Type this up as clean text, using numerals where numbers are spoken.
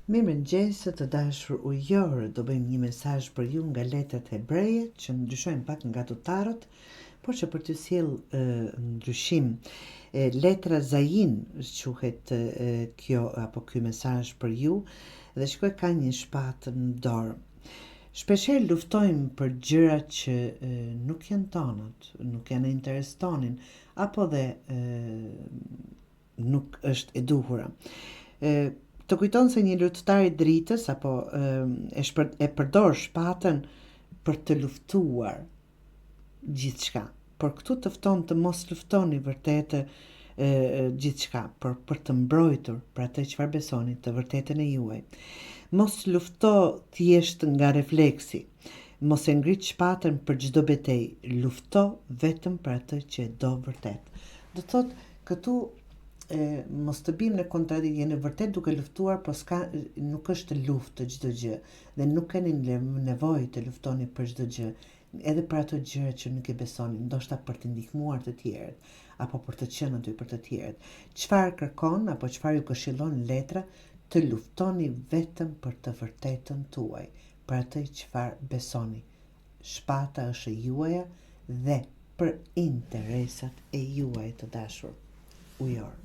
Mirëmëngjes të dashur ujor, do bëjmë një mesazh për ju nga letrat hebreje që ndryshojnë pak nga të tarot, por që për të sjell ndryshim. Letra Zain quhet kjo apo ky mesazh për ju dhe shikoj ka një shpatë në dorë. Shpeshherë luftojmë për gjëra që nuk janë tonat, nuk janë në interes tonin, apo dhe nuk është e duhura. Të kujton se një luftëtar i dritës apo e përdor shpatën për të luftuar gjithçka. Por këtu të fton të mos luftoni vërtet gjithçka, por për të mbrojtur për atë çfarë besoni, të vërtetën e juaj. Mos lufto thjesht nga refleksi. Mos e ngrit shpatën për çdo betejë, lufto vetëm për atë që e do vërtet. Do thotë këtu mos të bimë në kontradiktë, në vërtet duke luftuar, por nuk është luftë çdo gjë dhe nuk keni nevojë të luftoni për çdo gjë, edhe për ato gjëra që nuk e besoni, ndoshta për të ndihmuar të tjerët apo për të qenë aty për të tjerët. Çfarë kërkon apo çfarë ju këshillon letra? Të luftoni vetëm për të vërtetën tuaj, për atë çfarë besoni. Shpata është e juaja dhe për interesat e juaj të dashur ujor.